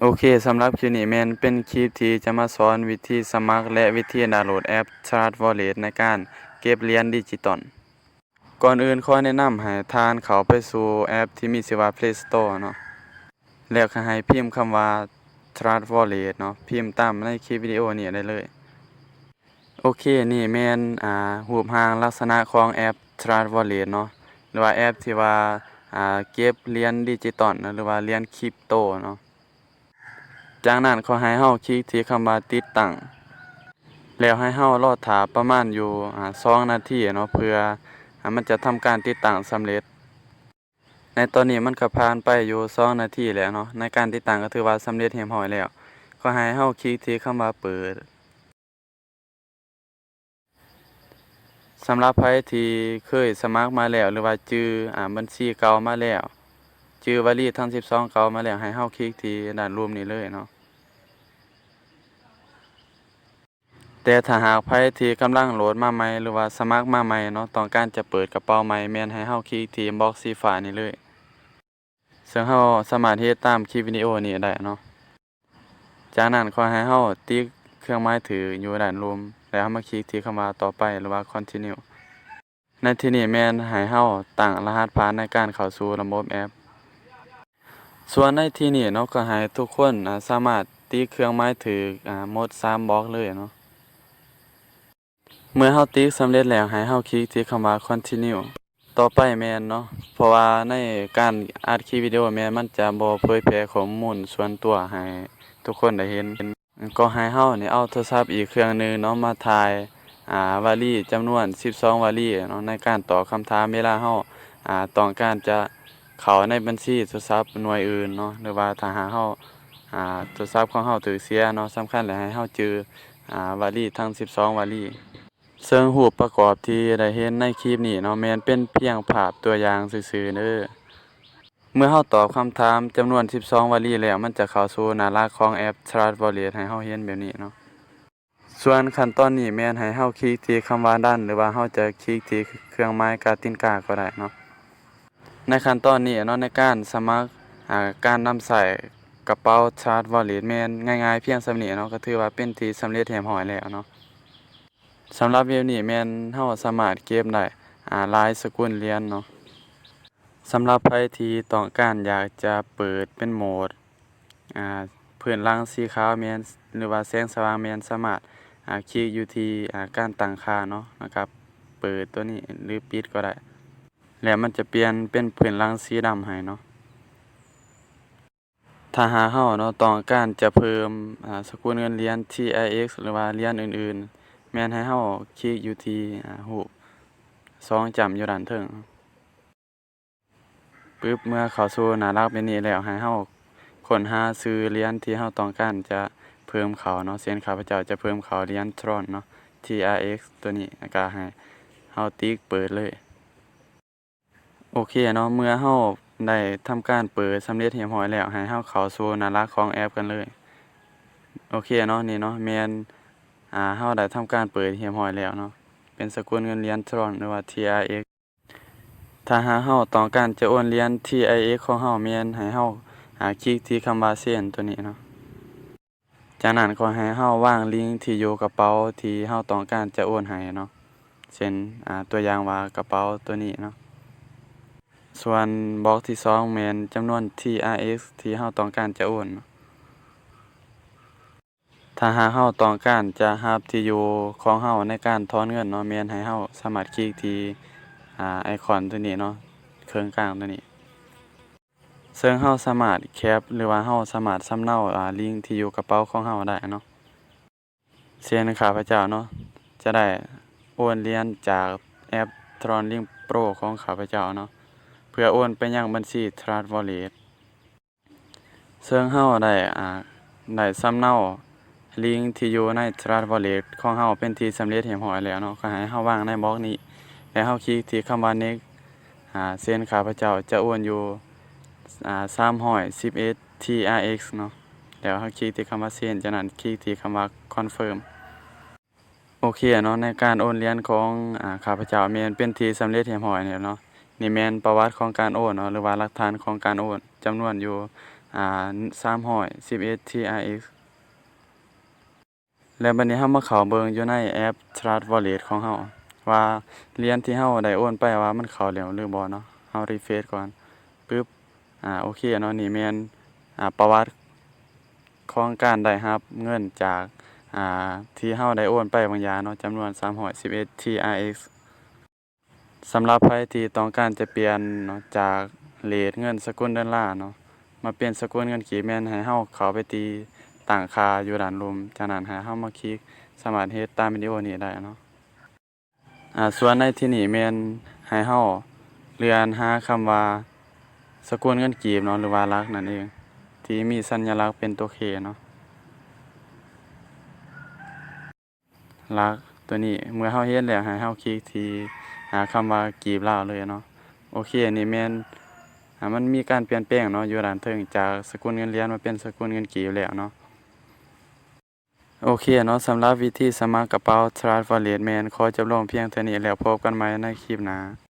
โอเคสำหรับคลิปนี้แม่นเป็นคลิปที่จะมาสอนวิธีสมัครและวิธีดาวน์โหลดแอป Trust Wallet ในการเก็บเหรียญดิจิตอลก่อนอื่นขอแนะนำให้ท่านเข้าไปสู่แอปที่มีชื่อว่า Play Store เนาะแล้วก็ให้พิมพ์คำว่า Trust Wallet เนาะพิมพ์ตามในคลิปวิดีโอนี้ได้เลยโอเคนี่แม่นรูปร่างลักษณะของแอป Trust Wallet เนาะหรือว่าแอปที่ว่าเก็บเหรียญดิจิตอลหรือว่าเหรียญคริปโตเนาะจากนั้นขอให้เราคลิกที่คำว่าติดตั้งแล้วให้เรารอท่าประมาณอยู่2นาทีเนาะเพื่อมันจะทำการติดตั้งสำเร็จในตอนนี้มันก็ผ่านไปอยู่2นาทีแล้วเนาะในการติดตั้งก็ถือว่าสำเร็จเรียบร้อยแล้วขอให้เราคลิกที่คำว่าเปิดสำหรับใครที่เคยสมัครมาแล้วหรือว่าจื้อบัญชีเก่ามาแล้วจื้อวลีทั้ง12เก่ามาแล้วให้เราคลิกที่ด้านรูปนี้เลยเนาะแต่ถ้าหากไผที่กำลังโหลดมาใหม่หรือว่าสมัครมาใหม่เนาะต้องการจะเปิดกระเป๋าใหม่แม่นให้เฮาคลิกที่บล็อกสีฟ้านี่เลยซึ่งเฮาสามารถเฮ็ดตามคลิปวิดีโอนี้ได้เนาะจากนั้นขอให้เฮาติ๊กเครื่องหมายถืออยู่ด้านรูมแล้วเฮามาคลิกที่คำว่าต่อไปหรือว่า continue ในที่นี้แม่นให้เฮาตั้งรหัสผ่านในการเข้าสู่ระบบแอปส่วนในที่นี้เนาะก็ให้ทุกคนสามารถติ๊กเครื่องหมายถือหมด3บล็อกเลยเนาะเมื่อเฮาติ๊กสำเร็จแล้วให้เฮาคลิกที่คำว่า continue ต่อไปแม่นเนาะเพราะว่าในการอัดคลิปวิดีโอแม่นมันจะบ่เผยแพร่ข้อมูลส่วนตัวให้ทุกคนได้เห็นก็ให้เฮานี่เอาโทรศัพท์อีกเครื่องหนึ่งเนาะมาถ่ายวลีจำนวน12วลีเนาะในการตอบคำถามเวลาเฮาต้องการจะเข้าในบัญชีโทรศัพท์หน่วยอื่นเนาะหรือว่าถ้าหากเฮาโทรศัพท์ของเฮาถูกเสียเนาะสำคัญแล้วให้เฮาจื้อวลีทั้ง12วลีซึ่งรูปประกอบที่ได้เห็นในคลิปนี้เนาะแม่นเป็นเพียงภาพตัวอย่างซื่อๆเด้อเมื่อเราตอบคำถามจำนวน12วลีแล้วมันจะเข้าสู่หน้าหลักของแอป Trust Wallet ให้เราเห็นแบบนี้เนาะส่วนขั้นตอนนี้แม่นให้เราคลิกที่คำว่าดันหรือว่าเราจะคลิกที่เครื่องหมายกาตินกาก็ได้เนาะในขั้นตอนนี้เนาะในการสมัครการนำใส่กระเป๋า Trust Wallet แม่นง่ายๆเพียงส่ำนี้เนาะก็ถือว่าเป็นที่สำเร็จเรียบร้อยแล้วเนาะสำหรับเว็บนี้แม่นเราสามารถเก็บได้หลายสกุลเหรียญเนาะสำหรับใครที่ต้องการอยากจะเปิดเป็นโหมดพื้นหลังสีขาวแม่นหรือว่าแสงสว่างแม่นสามารถคลิกอยู่ที่การตั้งค่าเนาะนะครับเปิดตัวนี้หรือปิดก็ได้แล้วมันจะเปลี่ยนเป็นพื้นหลังสีดำให้เนาะถ้าหากเราเนาะต้องการจะเพิ่มสกุลเงินเหรียญ TIX หรือว่าเหรียญอื่นๆแม่นให้เราคลิกอยู่ที่รูป2จั่มอยู่ด้านเทิงปึ๊บเมื่อเข้าสู่หน้าหลักแบบนี้แล้วให้เราค้นหาชื่อเหรียญที่เราต้องการจะเพิ่มเข้าเนาะเช่นข้าพเจ้าจะเพิ่มเข้าเหรียญ Tron เนาะ TRX ตัวนี้แล้วก็ให้เราติ๊กเปิดเลยโอเคเนาะเมื่อเราได้ทำการเปิดสำเร็จเรียบร้อยแล้วให้เราเข้าสู่หน้าหลักของแอปกันเลยโอเคเนาะนี่เนาะแม่นเราได้ทำการเปิดเรียบร้อยแล้วเนาะเป็นสกุลเงินเหรียญ Tron หรือว่า TRX ถ้าหากเราต้องการจะโอนเหรียญ TIX ของเราแม่นให้เราคลิกที่คำว่าเซ็นตัวนี้เนาะจากนั้นก็ให้เราวางลิงก์ที่อยู่กระเป๋าที่เราต้องการจะโอนให้เนาะเช่นตัวอย่างว่ากระเป๋าตัวนี้เนาะส่วนบล็อกที่2แม่นจำนวน TRX ที่เราต้องการจะโอนถ้าหากเราต้องการจะรับที่อยู่ของเราในการถอนเงินเนาะแม่นให้เราสามารถคลิกที่ไอคอนตัวนี้เนาะเครื่องกลางตัวนี้ซึ่งเราสามารถแคปหรือว่าเราสามารถสำเนาลิงก์ที่อยู่กระเป๋าของเราได้เนาะเช่นข้าพเจ้าเนาะจะได้โอนเหรียญจากแอป Tron Link Pro ของข้าพเจ้าเนาะเพื่อโอนไปยังบัญชี Trust Wallet ซึ่งเราได้สำเนาลิงก์ที่อยู่ใน Trust Wallet ของเราเป็นที่สำเร็จเรียบร้อยแล้วเนาะก็ให้เราวางในบล็อกนี้แล้วเราคลิกที่คำว่า next เส้นข้าพเจ้าจะโอนอยู่311 TRX เนาะแล้วเราคลิกที่คำว่าเซ็นจากนั้นคลิกที่คำว่า confirm โอเคเนาะในการโอนเหรียญของข้าพเจ้าแม่นเป็นที่สำเร็จเรียบร้อยแล้วเนาะนี่แม่นประวัติของการโอนเนาะหรือว่าหลักฐานของการโอนจำนวนอยู่ 311 TRX แล้วบัดนี้เรามาเข้าเบิ่งอยู่ในแอป Trust Wallet ของเราว่าเหรียญที่เราได้โอนไปว่ามันเข้าแล้วหรือบ่เนาะเรารีเฟรชก่อนปึ๊บโอเคเนาะนี่แม่นประวัติของการได้รับเงินจากที่เราได้โอนไปบางอย่างเนาะจำนวน311 TRX สำหรับใครที่ต้องการจะเปลี่ยนเนาะจากเรตเงินสกุลดอลลาร์เนาะมาเปลี่ยนสกุลเงินกีบแม่นให้เราเข้าไปที่ตั้งค่าอยู่ด้านลุ่มจากนั้นให้เรามาคลิกสามารถเฮ็ดตามวิดีโอนี้ได้เนาะส่วนในที่นี้แม่นให้เราเลื่อนหาคำว่าสกุลเงินกีบเนาะหรือว่าหลักนั่นเองที่มีสัญลักษณ์เป็นตัว K เนาะหลักตัวนี้เมื่อเราเฮ็ดแล้วให้เราคลิกที่หาคำว่ากีบลาวเลยเนาะโอเคอันนี้แม่นมันมีการเปลี่ยนแปลงเนาะอยู่ด้านเทิงจากสกุลเงินเหรียญมาเป็นสกุลเงินกีบแล้วเนาะโอเคเนาะสำหรับวิธีสมัครกระเป๋า Trust Wallet แม่นขอจบลงเพียงเท่านี้แล้วพบกันใหม่ในคลิปหน้า